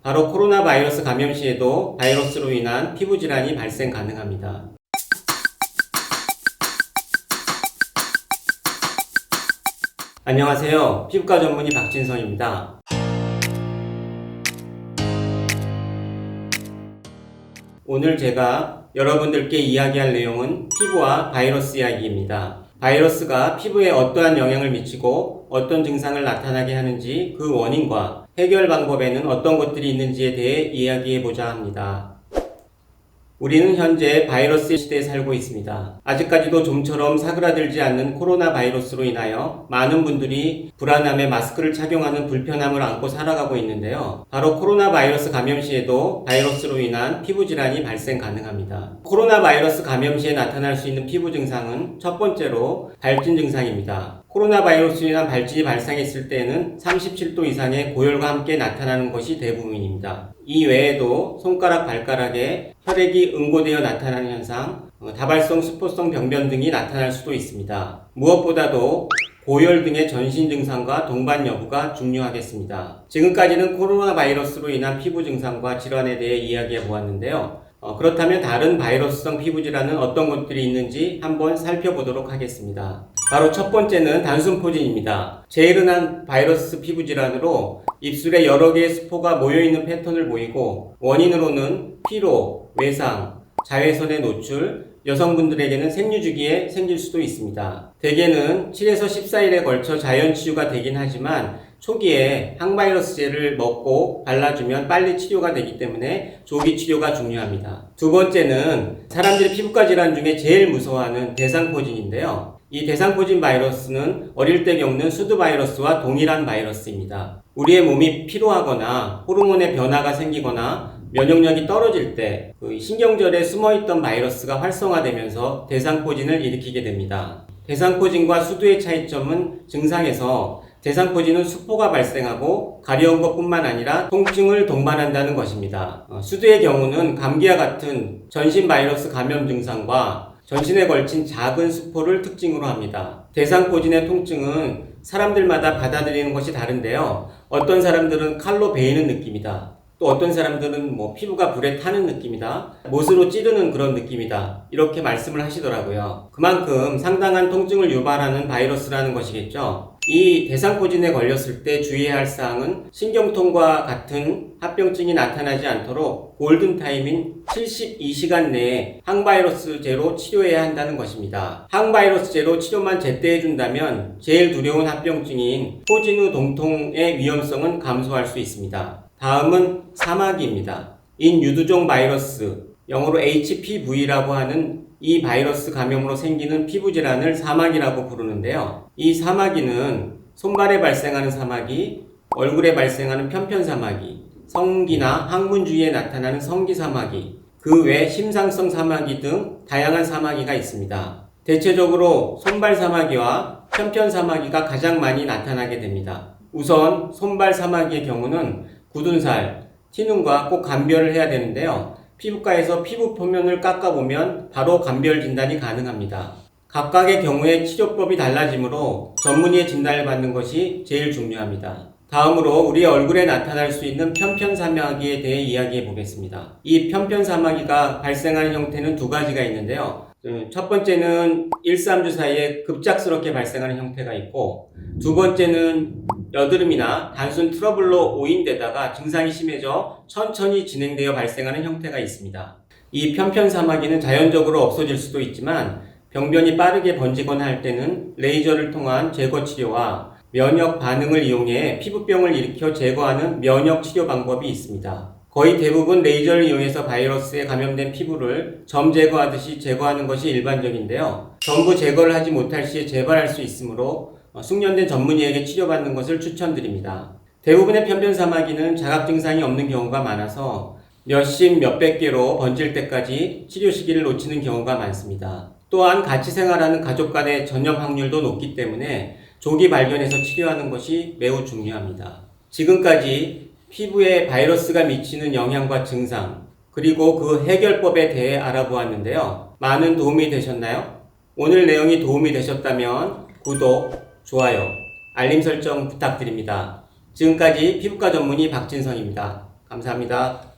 바로 코로나 바이러스 감염 시에도 바이러스로 인한 피부 질환이 발생 가능합니다. 안녕하세요. 피부과 전문의 박진성입니다. 오늘 제가 여러분들께 이야기할 내용은 피부와 바이러스 이야기입니다. 바이러스가 피부에 어떠한 영향을 미치고 어떤 증상을 나타나게 하는지 그 원인과 해결 방법에는 어떤 것들이 있는지에 대해 이야기해보자 합니다. 우리는 현재 바이러스 시대에 살고 있습니다. 아직까지도 좀처럼 사그라들지 않는 코로나 바이러스로 인하여 많은 분들이 불안함에 마스크를 착용하는 불편함을 안고 살아가고 있는데요. 바로 코로나 바이러스 감염 시에도 바이러스로 인한 피부 질환이 발생 가능합니다. 코로나 바이러스 감염 시에 나타날 수 있는 피부 증상은 첫 번째로 발진 증상입니다. 코로나 바이러스로 인한 발진이 발생했을 때에는 37도 이상의 고열과 함께 나타나는 것이 대부분입니다. 이 외에도 손가락, 발가락에 혈액이 응고되어 나타나는 현상, 다발성, 수포성 병변 등이 나타날 수도 있습니다. 무엇보다도 고열 등의 전신 증상과 동반 여부가 중요하겠습니다. 지금까지는 코로나 바이러스로 인한 피부 증상과 질환에 대해 이야기해 보았는데요. 그렇다면 다른 바이러스성 피부 질환은 어떤 것들이 있는지 한번 살펴보도록 하겠습니다. 바로 첫 번째는 단순포진입니다. 제일 흔한 바이러스 피부 질환으로 입술에 여러 개의 스포가 모여있는 패턴을 보이고 원인으로는 피로, 외상, 자외선의 노출, 여성분들에게는 생리주기에 생길 수도 있습니다. 대개는 7에서 14일에 걸쳐 자연 치유가 되긴 하지만 초기에 항바이러스제를 먹고 발라주면 빨리 치료가 되기 때문에 조기 치료가 중요합니다. 두 번째는 사람들이 피부과 질환 중에 제일 무서워하는 대상포진인데요. 이 대상포진 바이러스는 어릴 때 겪는 수두 바이러스와 동일한 바이러스입니다. 우리의 몸이 피로하거나 호르몬의 변화가 생기거나 면역력이 떨어질 때 신경절에 숨어있던 바이러스가 활성화되면서 대상포진을 일으키게 됩니다. 대상포진과 수두의 차이점은 증상에서 대상포진은 수포가 발생하고 가려운 것뿐만 아니라 통증을 동반한다는 것입니다. 수두의 경우는 감기와 같은 전신 바이러스 감염 증상과 전신에 걸친 작은 수포를 특징으로 합니다. 대상포진의 통증은 사람들마다 받아들이는 것이 다른데요. 어떤 사람들은 칼로 베이는 느낌이다. 또 어떤 사람들은 피부가 불에 타는 느낌이다. 못으로 찌르는 그런 느낌이다. 이렇게 말씀을 하시더라고요. 그만큼 상당한 통증을 유발하는 바이러스라는 것이겠죠. 이 대상포진에 걸렸을 때 주의해야 할 사항은 신경통과 같은 합병증이 나타나지 않도록 골든타임인 72시간 내에 항바이러스제로 치료해야 한다는 것입니다. 항바이러스제로 치료만 제때 해준다면 제일 두려운 합병증인 포진 후 동통의 위험성은 감소할 수 있습니다. 다음은 사마귀입니다. 인유두종 바이러스, 영어로 HPV라고 하는 이 바이러스 감염으로 생기는 피부 질환을 사마귀라고 부르는데요. 이 사마귀는 손발에 발생하는 사마귀, 얼굴에 발생하는 편편사마귀, 성기나 항문 주위에 나타나는 성기사마귀, 그 외 심상성 사마귀 등 다양한 사마귀가 있습니다. 대체적으로 손발사마귀와 편편사마귀가 가장 많이 나타나게 됩니다. 우선 손발사마귀의 경우는 굳은 살, 티눈과 꼭 감별을 해야 되는데요. 피부과에서 피부 표면을 깎아보면 바로 감별 진단이 가능합니다. 각각의 경우에 치료법이 달라지므로 전문의의 진단을 받는 것이 제일 중요합니다. 다음으로 우리 얼굴에 나타날 수 있는 편편사마귀에 대해 이야기해 보겠습니다. 이 편편사마귀가 발생하는 형태는 두 가지가 있는데요. 첫 번째는 1, 3주 사이에 급작스럽게 발생하는 형태가 있고, 두 번째는 여드름이나 단순 트러블로 오인되다가 증상이 심해져 천천히 진행되어 발생하는 형태가 있습니다. 이 편편사마귀는 자연적으로 없어질 수도 있지만 병변이 빠르게 번지거나 할 때는 레이저를 통한 제거 치료와 면역 반응을 이용해 피부병을 일으켜 제거하는 면역 치료 방법이 있습니다. 거의 대부분 레이저를 이용해서 바이러스에 감염된 피부를 점 제거하듯이 제거하는 것이 일반적인데요. 전부 제거를 하지 못할 시에 재발할 수 있으므로 숙련된 전문의에게 치료받는 것을 추천드립니다. 대부분의 편편사마귀는 자각 증상이 없는 경우가 많아서 몇십, 몇백 개로 번질 때까지 치료 시기를 놓치는 경우가 많습니다. 또한 같이 생활하는 가족 간의 전염 확률도 높기 때문에 조기 발견해서 치료하는 것이 매우 중요합니다. 지금까지 피부에 바이러스가 미치는 영향과 증상, 그리고 그 해결법에 대해 알아보았는데요. 많은 도움이 되셨나요? 오늘 내용이 도움이 되셨다면 구독, 좋아요, 알림 설정 부탁드립니다. 지금까지 피부과 전문의 박진성입니다. 감사합니다.